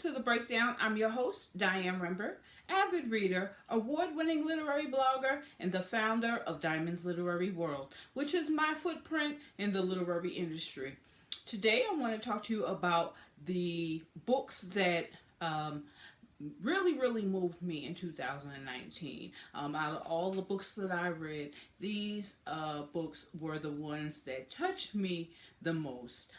to The Breakdown. I'm your host, Diane Rember, avid reader, award-winning literary blogger, and the founder of Diamond's Literary World, which is my footprint in the literary industry. Today, I want to talk to you about the books that really moved me in 2019. Out of all the books that I read, these books were the ones that touched me the most.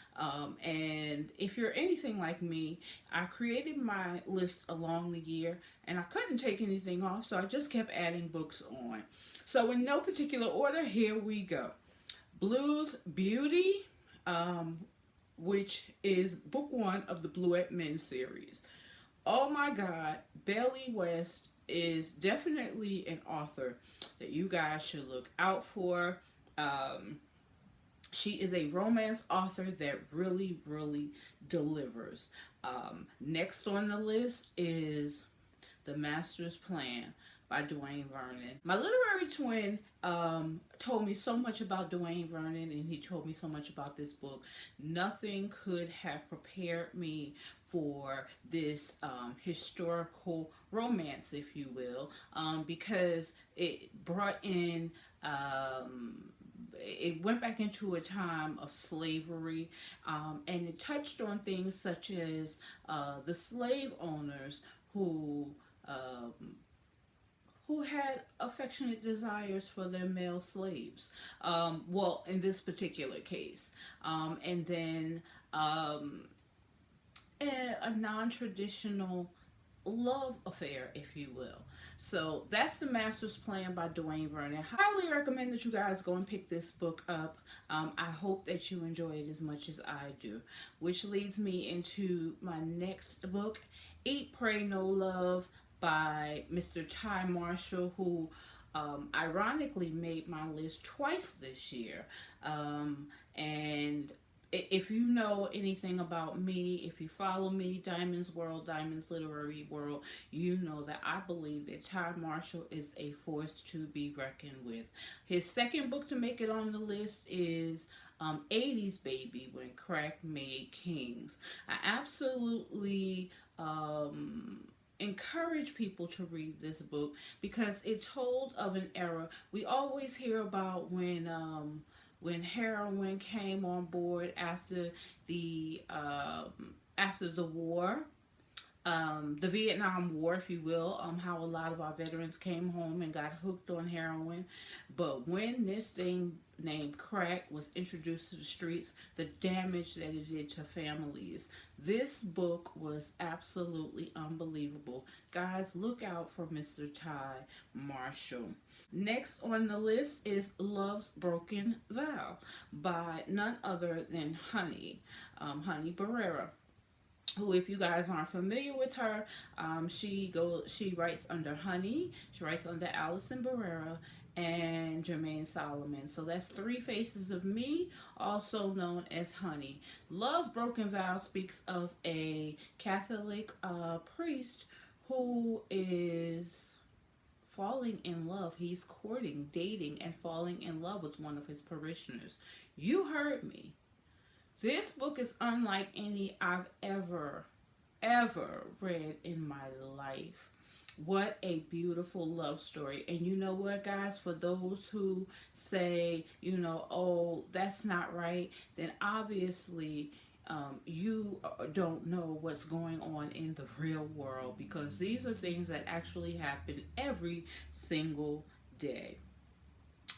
And if you're anything like me, I created my list along the year and I couldn't take anything off, so I just kept adding books on. So, in no particular order, here we go. Blues Beauty, um, which is book one of the Bluet Men series. Oh my God, Bailey West is definitely an author that you guys should look out for. Um, she is a romance author that really delivers. Next on the list is The Master's Plan by Dwayne Vernon. My literary twin told me so much about Dwayne Vernon, and he told me so much about this book. Nothing could have prepared me for this historical romance, if you will, because it brought in it went back into a time of slavery, and it touched on things such as the slave owners who um, who had affectionate desires for their male slaves. Well, in this particular case, and then um, a non-traditional love affair, if you will. So that's The Master's Plan by Dwayne Vernon. I highly recommend that you guys go and pick this book up. I hope that you enjoy it as much as I do. Which leads me into my next book, Eat, Pray, No Love by Mr. Ty Marshall, who ironically made my list twice this year. And if you know anything about me, if you follow me, Diamond's World, Diamond's Literary World, you know that I believe that Ty Marshall is a force to be reckoned with. His second book to make it on the list is 80s Baby, When Crack Made Kings. I absolutely encourage people to read this book because it told of an era. We always hear about when heroin came on board after the war, the Vietnam War, if you will, how a lot of our veterans came home and got hooked on heroin. But when this thing named crack was introduced to the streets, the damage that it did to families, this book was absolutely unbelievable. Guys, look out for Mr. Ty Marshall. Next on the list is Love's Broken Vow by none other than Honey Barrera, who, if you guys aren't familiar with her, she writes under Honey, she writes under Allison Barrera and Jermaine Solomon. So that's Three Faces of Me, also known as Honey. Love's Broken Vow speaks of a Catholic priest who is falling in love. He's courting, dating, and falling in love with one of his parishioners. You heard me. This book is unlike any I've ever read in my life. What a beautiful love story. And you know what, guys? For those who say, oh, that's not right, then obviously you don't know what's going on in the real world, because these are things that actually happen every single day.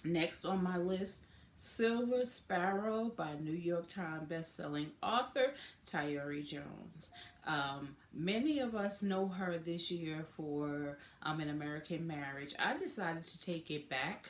Next on my list, Silver Sparrow by New York Times bestselling author Tayari Jones. Many of us know her this year for An American Marriage. I decided to take it back.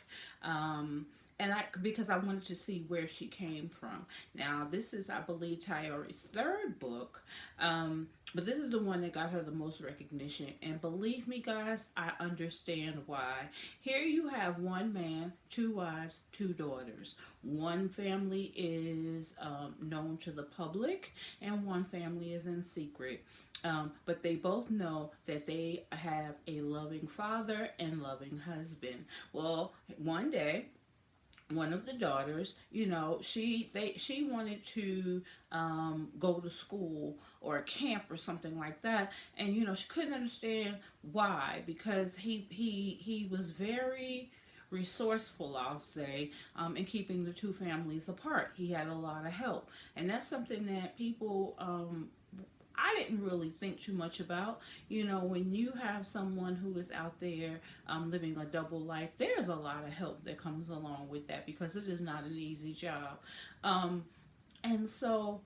Because I wanted to see where she came from. Now, this is, I believe, Tayari's third book, but this is the one that got her the most recognition. And believe me, guys, I understand why. Here you have one man, two wives, two daughters. One family is known to the public, and one family is in secret. But they both know that they have a loving father and loving husband. Well, one day, one of the daughters, she wanted to go to school or a camp or something like that, and she couldn't understand why, because he was very resourceful, I'll say, in keeping the two families apart. He had a lot of help, and that's something that people I didn't really think too much about. When you have someone who is out there living a double life, there's a lot of help that comes along with that, because it is not an easy job. Um, and so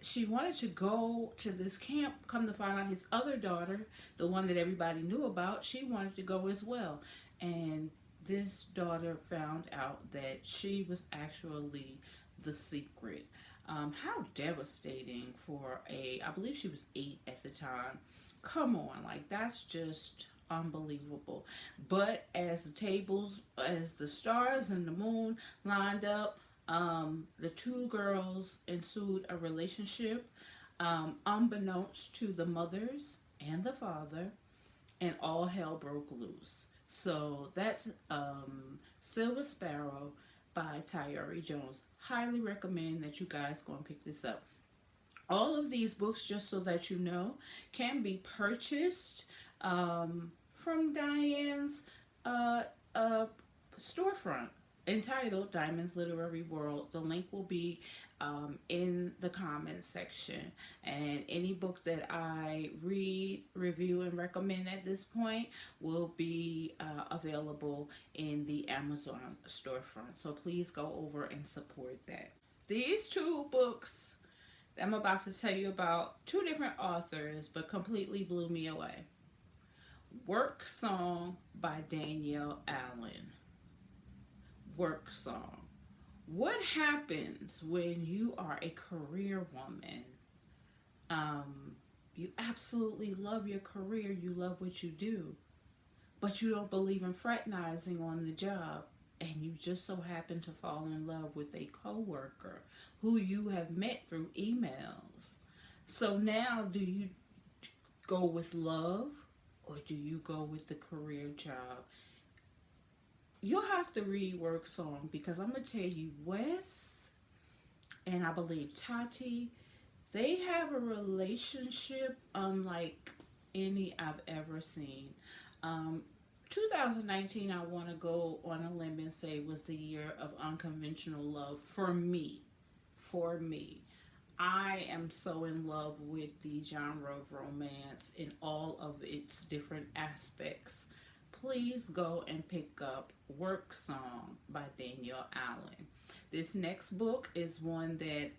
she wanted to go to this camp. Come to find out, his other daughter, the one that everybody knew about, she wanted to go as well. And this daughter found out that she was actually the secret. How devastating for I believe she was 8 at the time. Come on, like, that's just unbelievable. But as the stars and the moon lined up, the two girls ensued a relationship, unbeknownst to the mothers and the father, and all hell broke loose. So that's Silver Sparrow by Tayari Jones. Highly recommend that you guys go and pick this up. All of these books, just so that you know, can be purchased from Diane's uh, uh, storefront entitled Diamond's Literary World. The link will be in the comments section. And any book that I read, review, and recommend at this point will be available in the Amazon storefront. So please go over and support that. These two books I'm about to tell you about, two different authors, but completely blew me away. Work Song by Danielle Allen. Work Song. What happens when you are a career woman? You absolutely love your career, you love what you do, but you don't believe in fraternizing on the job, and you just so happen to fall in love with a coworker who you have met through emails. So now, do you go with love, or do you go with the career job? You'll have to read Work Song, because I'm going to tell you, Wes and I believe Tati, they have a relationship unlike any I've ever seen. Um, 2019, I want to go on a limb and say, was the year of unconventional love for me. For me. I am so in love with the genre of romance in all of its different aspects. Please go and pick up Work Song by Danielle Allen. This next book is one that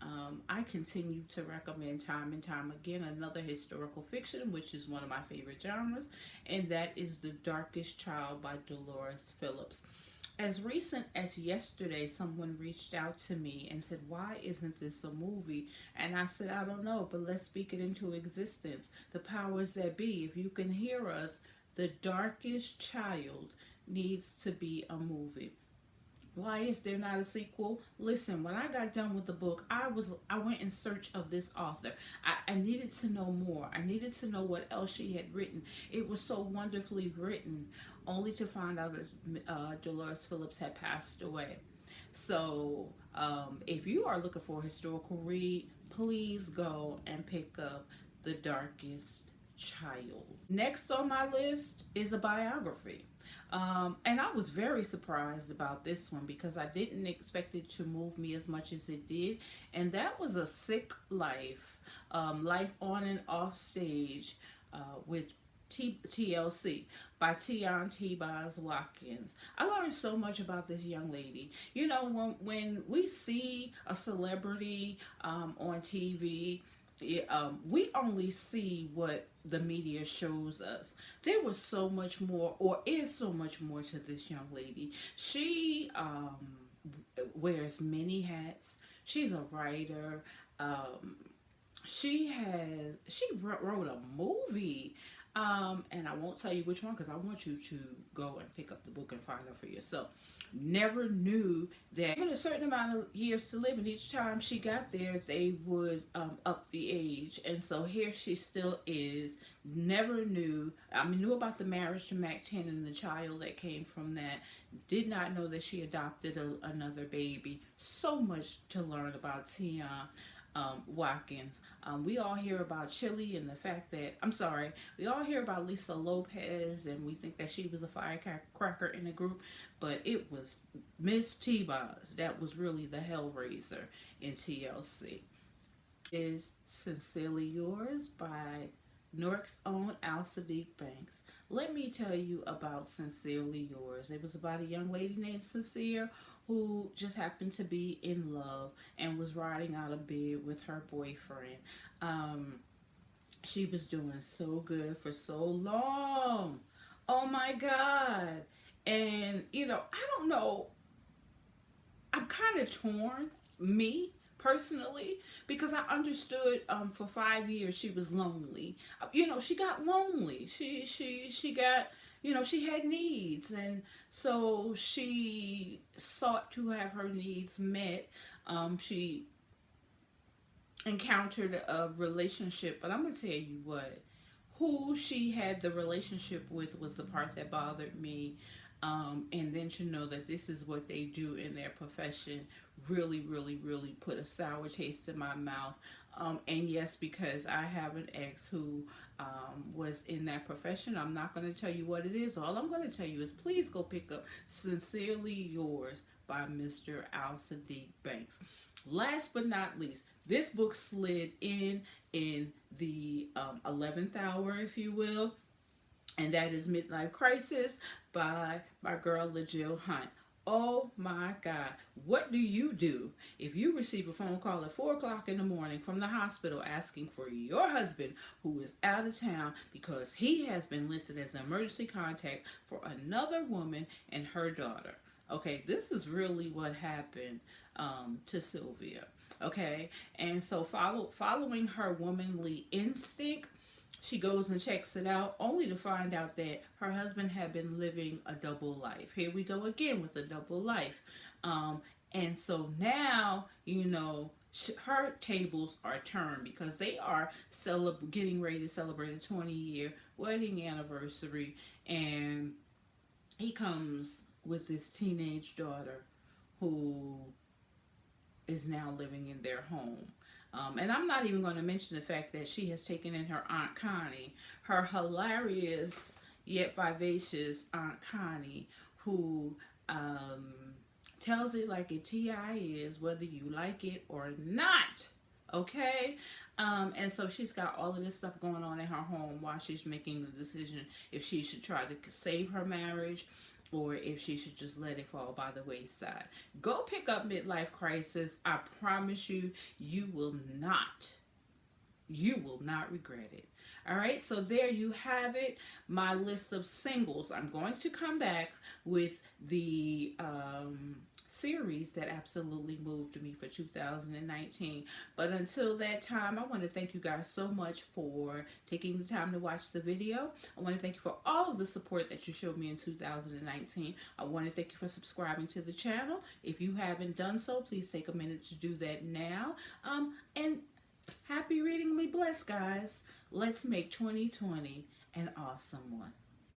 I continue to recommend time and time again. Another historical fiction, which is one of my favorite genres, and that is The Darkest Child by Dolores Phillips. As recent as yesterday, someone reached out to me and said, "Why isn't this a movie?" And I said, "I don't know, but let's speak it into existence. The powers that be, if you can hear us, The Darkest Child needs to be a movie." Why is there not a sequel? Listen, when I got done with the book, I went in search of this author. I needed to know more. I needed to know what else she had written. It was so wonderfully written, only to find out that Dolores Phillips had passed away. So, if you are looking for a historical read, please go and pick up The Darkest Child. Next on my list is a biography. And I was very surprised about this one, because I didn't expect it to move me as much as it did. And that was A Sick Life, Life on and Off Stage with TLC by Tion T-Boz Watkins. I learned so much about this young lady. When we see a celebrity on TV, we only see what the media shows us. There was so much more, or is so much more, to this young lady. She wears many hats. She's a writer. She wrote a movie And I won't tell you which one because I want you to go and pick up the book and find out for yourself. Never knew that given a certain amount of years to live, and each time she got there, they would up the age. And so here she still is. Never knew. I mean, knew about the marriage to Mac 10 and the child that came from that. Did not know that she adopted another baby. So much to learn about Tion. Watkins. We all hear about Chili and the fact that, I'm sorry, we all hear about Lisa Lopez and we think that she was a firecracker in the group, but it was Miss T-Boz that was really the hellraiser in TLC. Is Sincerely Yours by Newark's own Al Sadiq Banks. Let me tell you about Sincerely Yours. It was about a young lady named Sincere who just happened to be in love and was riding out of bed with her boyfriend. Um, she was doing so good for so long. Oh my God. And, I don't know, I'm kind of torn, me personally, because I understood for 5 years she was lonely. She got lonely. She got, she had needs, and so she sought to have her needs met. She encountered a relationship, but I'm gonna tell you what, who she had the relationship with was the part that bothered me. And then to know that this is what they do in their profession really, really, really put a sour taste in my mouth. And yes, because I have an ex who was in that profession, I'm not going to tell you what it is. All I'm going to tell you is please go pick up Sincerely Yours by Mr. Al Sadiq Banks. Last but not least, this book slid in the 11th hour, if you will, and that is Midlife Crisis by my girl LaJill Hunt. Oh my God. What do you do if you receive a phone call at 4 o'clock in the morning from the hospital asking for your husband who is out of town because he has been listed as an emergency contact for another woman and her daughter? Okay, this is really what happened to Sylvia. Okay, and so following her womanly instinct, she goes and checks it out, only to find out that her husband had been living a double life. Here we go again with a double life. Um, and so now, her tables are turned because they are getting ready to celebrate a 20-year wedding anniversary. And he comes with this teenage daughter who is now living in their home. And I'm not even going to mention the fact that she has taken in her Aunt Connie, her hilarious yet vivacious Aunt Connie, who tells it like a TI is, whether you like it or not. Okay? And so she's got all of this stuff going on in her home while she's making the decision if she should try to save her marriage or if she should just let it fall by the wayside. Go pick up Midlife Crisis. I promise you, you will not regret it. All right, so there you have it, my list of singles. I'm going to come back with the series that absolutely moved me for 2019. But until that time, I want to thank you guys so much for taking the time to watch the video. I want to thank you for all of the support that you showed me in 2019. I want to thank you for subscribing to the channel. If you haven't done so, please take a minute to do that now. And happy reading, be blessed, guys. Let's make 2020 an awesome one.